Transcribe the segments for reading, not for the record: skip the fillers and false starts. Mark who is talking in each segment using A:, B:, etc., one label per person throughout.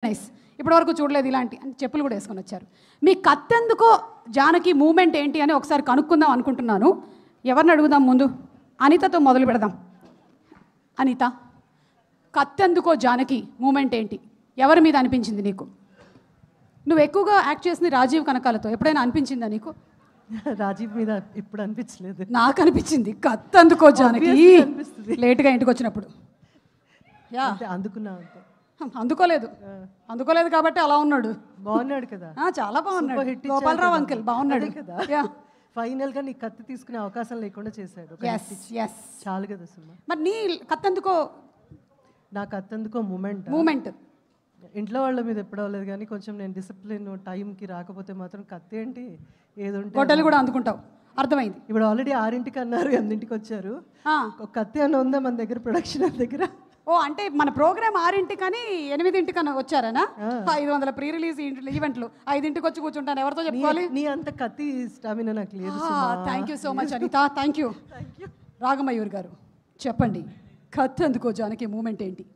A: Nice. ఇప్పటివరకు చూడలేదు ఇలాంటి అని చెప్పులు కూడా వేసుకొని వచ్చారు. మీ కత్తెందుకో జానకి మూమెంట్ ఏంటి అని ఒకసారి కనుక్కుందాం అనుకుంటున్నాను. ఎవరిని అడుగుదాం ముందు? అనితతో మొదలు పెడదాం. అనిత, కత్తెందుకో జానకి మూమెంట్ ఏంటి? ఎవరి మీద అనిపించింది నీకు? నువ్వు ఎక్కువగా యాక్ట్ చేసింది రాజీవ్ కనకాలతో, ఎప్పుడైనా అనిపించిందా నీకు?
B: రాజీవ్ మీద ఇప్పుడు అనిపించలేదు.
A: నాకు అనిపించింది కత్తెందుకో జానకి లేట్గా ఇంటికి వచ్చినప్పుడు. అందుకోలేదు కాబట్టి అలా ఉన్నాడు.
B: బాగున్నాడు కదా,
A: చాలా బాగున్నాడు. గోపాలరావు అంకుల్ బాగున్నాడు
B: కదా. ఫైనల్ గా నీ కత్తి తీసుకునే అవకాశం లేకుండా చేశాడు. చాలు కదా సుమా.
A: మరి నీ కత్తెందుకో?
B: నా కత్తెందుకో మూమెంట్ ఇంట్లో వాళ్ళ మీద ఎప్పుడు అవ్వలేదు, కానీ కొంచెం నేను డిసిప్లిన్ టైంకి రాకపోతే మాత్రం కత్తి ఏంటి ఏదో
A: గొడ్డలు కూడా అందుకుంటావు, అర్థమైంది.
B: ఇప్పుడు ఆల్రెడీ 6ంటికి అన్నారు, 8ంటికి వచ్చారు. ఒక కత్తి అన్న ఉందా మన దగ్గర, ప్రొడక్షన్ దగ్గర?
A: ఓ, అంటే మన ప్రోగ్రామ్ 6ంటికి కానీ 8ంటికన్నా వచ్చారనా? 500 ప్రీ రిలీజ్ ఈవెంట్లు 5ంటికి వచ్చి కూర్చుంటాను, ఎవరితో చెప్పుకోవాలి?
B: నీ అంత కత్తి స్టామినా నాకు లేదు.
A: Thank you so much Anitha, thank you. Ragamayur గారు చెప్పండి, కత్తెందుకో జానకి మూమెంట్ ఏంటి?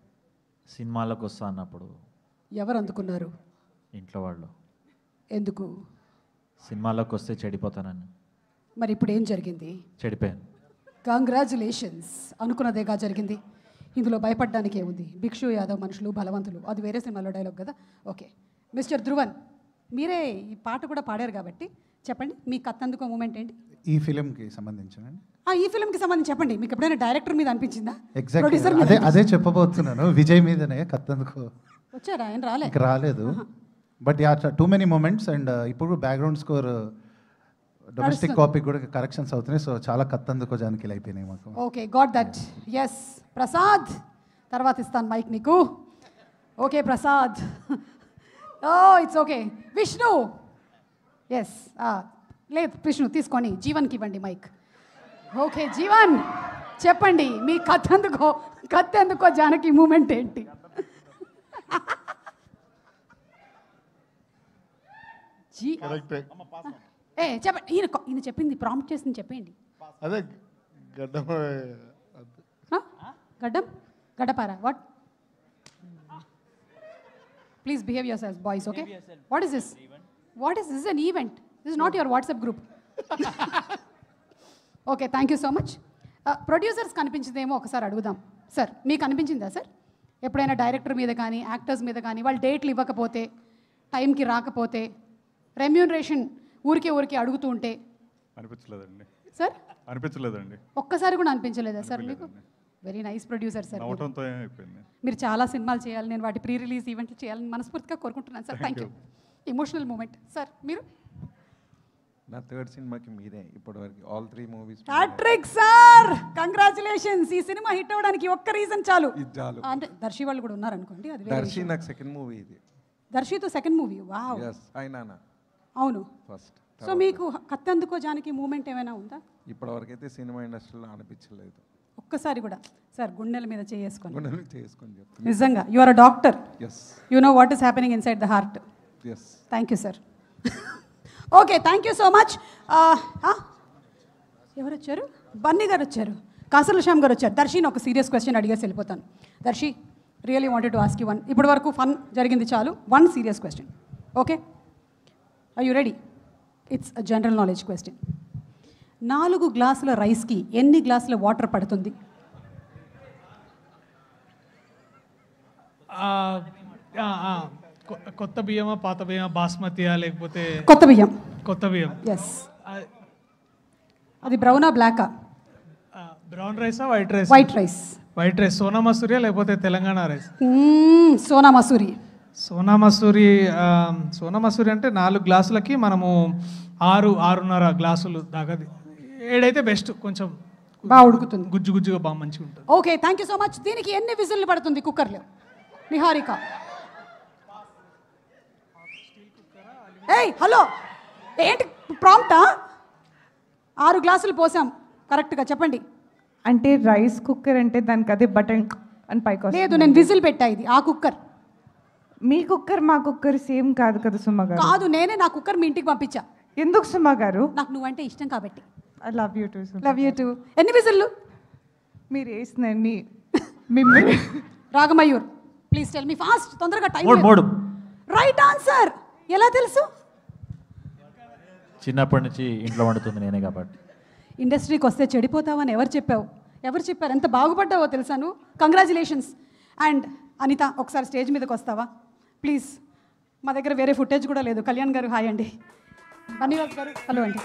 C: సినిమాలకు వస్తా అన్నప్పుడు
A: ఎవరు అందుకున్నారు?
C: ఇంట్లో వాళ్ళు.
A: ఎందుకు?
C: సినిమాలోకి వస్తే చెడిపోతానని.
A: మరి ఇప్పుడు ఏం జరిగింది?
C: చెడిపోయాను.
A: కంగ్రాచులేషన్స్. అనుకున్నదేగా జరిగింది. ఇందులో భయపడడానికి ఏముంది? భిక్షు యాదవ్ మనుషులు బలవంతులు, అది వేరే సినిమాలో డైలాగ్ కదా. ఓకే మిస్టర్ ధ్రువన్, మీరే ఈ పాట కూడా పాడారు కాబట్టి చెప్పండి, మీ కత్తెందుకో మూమెంట్ ఏంటి?
D: ఈ ఫిలింకి సంబంధించిన
A: ఈ ఫిల్మ్కి సంబంధించి చెప్పండి. మీకు ఎప్పుడైనా డైరెక్టర్ మీద అనిపించిందా?
D: ఎగ్జాక్ట్లీ అదే చెప్పబోతున్నాను. విజయ్ మీదనే కత్తెందుకో.
A: వచ్చారా? ఆయన
D: రాలేదు. But yeah, too many moments. And ఇప్పుడు బ్యాక్గ్రౌండ్ స్కోర్ డొమెస్టిక్ కాపీ కూడా కరెక్షన్స్ అవుతున్నాయి. సో చాలా కత్తెందుకో జానకి అయిపోయినాయి మాకు.
A: Okay, got that. Yes Prasad, తర్వాత ఇస్తాను మైక్ నీకు. Okay Prasad. It's okay. Vishnu, yes లేదు విష్ణు తీసుకొని జీవన్కి ఇవ్వండి మైక్. ఓకే జీవన్, చెప్పండి మీ కత్తెందుకో జానకి మూమెంట్ ఏంటి? చెప్పండి. ఈయన చెప్పింది ప్రాంప్ట్ చేసింది చెప్పండి.
E: అదే
A: గడ్డపారా? What? Please behave yourself boys. Okay, what is this? This is an event. This is not your WhatsApp group. Okay, thank you so much. Producers కనిపించిందేమో ఒకసారి అడుగుదాం. సార్ మీకు అనిపించిందా సార్ ఎప్పుడైనా డైరెక్టర్ మీద కానీ యాక్టర్స్ మీద కానీ వాళ్ళు డేట్లు ఇవ్వకపోతే, టైంకి రాకపోతే, రెమ్యూనరేషన్ ఊరికే అడుగుతూ ఉంటే?
E: అనిపించలేదండి
A: సార్.
E: అనిపించలేదండి.
A: ఒక్కసారి కూడా అనిపించలేదా సార్ మీకు? Very nice producer sir. మీరు చాలా సినిమాలు చేయాలి, నేను వాటి ప్రీ రిలీజ్ ఈవెంట్లు చేయాలని మనస్ఫూర్తిగా కోరుకుంటున్నాను sir. Thank you. Emotional moment. Sir మీరు?
F: నా థర్డ్ సినిమాకి మీరే ఇప్పటివరకు all 3 movies.
A: Hattrick sir, congratulations. ఈ సినిమా హిట్ అవ్వడానికి ఒక్క రీజన్ చాలు. అంటే దర్శి వాళ్ళు కూడా ఉన్నారు అనుకోండి. అది
F: దర్శి నాకు సెకండ్ మూవీ ఇది.
A: దర్శితో సెకండ్ మూవీ. వావ్.
F: yes అయినానా.
A: అవును
F: ఫస్ట్.
A: సో మీకు కత్తెందుకో జానకి మూమెంట్ ఏమైనా ఉందా?
F: ఇప్పటివరకు అయితే సినిమా ఇండస్ట్రీలో అనిపించలేదు
A: ఒక్కసారి కూడా. సార్ గుండెల మీద చేసుకొని
F: చెప్తాను,
A: నిజంగా you are a doctor.
F: Yes,
A: you know what is happening inside the heart.
F: Yes.
A: Thank you sir. Okay, thank you so much. ఎవరు వచ్చారు? బన్నీ గారు వచ్చారు, కాసర్ల శ్యామ్ గారు వచ్చారు. దర్శిని ఒక సీరియస్ క్వశ్చన్ అడిగేసి వెళ్ళిపోతాను. Darshi, really wanted to ask you one. ఇప్పటి వరకు ఫన్ జరిగింది చాలు. One serious question. Okay, are you ready? It's a general knowledge question. 4 గ్లాసుల రైస్కి ఎన్ని గ్లాసుల వాటర్ పడుతుంది?
G: కొత్త బియ్యమా పాత బియ్యమా, బాస్మతియా లేకపోతే?
A: కొత్త బియ్యం.
G: కొత్త బియ్యం.
A: ఎస్. అది బ్రౌనా బ్లాకా?
G: బ్రౌన్ రైసా white rice?
A: White rice.
G: White rice. Sona మసూరియా లేకపోతే తెలంగాణ రైస్?
A: సోనా మసూరి.
G: సోనా మసూరి అంటే 4 గ్లాసులకి మనము 6-6.5 గ్లాసులు దాకా. 7 అయితే బెస్ట్, కొంచెం
A: బాగా ఉడుకుతుంది,
G: గుజ్జుగా బాగా మంచిగా ఉంటుంది.
A: Okay, thank you so much. దీనికి ఎన్ని విజిల్లు పడుతుంది కుక్కర్లో? నిహారిక. ఏయ్ హలో, ఏంటి ప్రాంప్టా? 6 గ్లాసులు పోసాం కరెక్ట్గా చెప్పండి.
H: అంటే రైస్ కుక్కర్ అంటే దానికి అదే బటన్ అని పైకి
A: లేదు, నేను విజిల్ పెట్టా. ఇది ఆ కుక్కర్.
H: మీ కుక్కర్ మా కుక్కర్ సేమ్ కాదు కదా సుమా గారు?
A: కాదు, నేనే నా కుక్కర్ మీ ఇంటికి పంపించా.
H: ఎందుకు సుమా గారు?
A: నాకు నువ్వంటే ఇష్టం కాబట్టి.
H: I love you two.
A: Love you two. ఎన్ని విజిల్లు?
H: మీరు వేసినండి. మిమ్మల్ని
A: Ragamayur please tell me fast, తొందరగా టైం.
C: మూడు
A: రైట్ ఆన్సర్. ఎలా తెలుసు?
C: చిన్నప్పటి నుంచి ఇంట్లో వండుతుంది నేనే కాబట్టి.
A: ఇండస్ట్రీకి వస్తే చెడిపోతావని ఎవరు చెప్పావు? ఎవరు చెప్పారు? ఎంత బాగుపడ్డావో తెలుసాను. కంగ్రాచులేషన్స్. అండ్ అనిత, ఒకసారి స్టేజ్ మీదకి వస్తావా ప్లీజ్? మా దగ్గర వేరే ఫుటేజ్ కూడా లేదు. కళ్యాణ్ గారు హాయ్ అండి, బన్నీవాస్ గారు హలో అండి.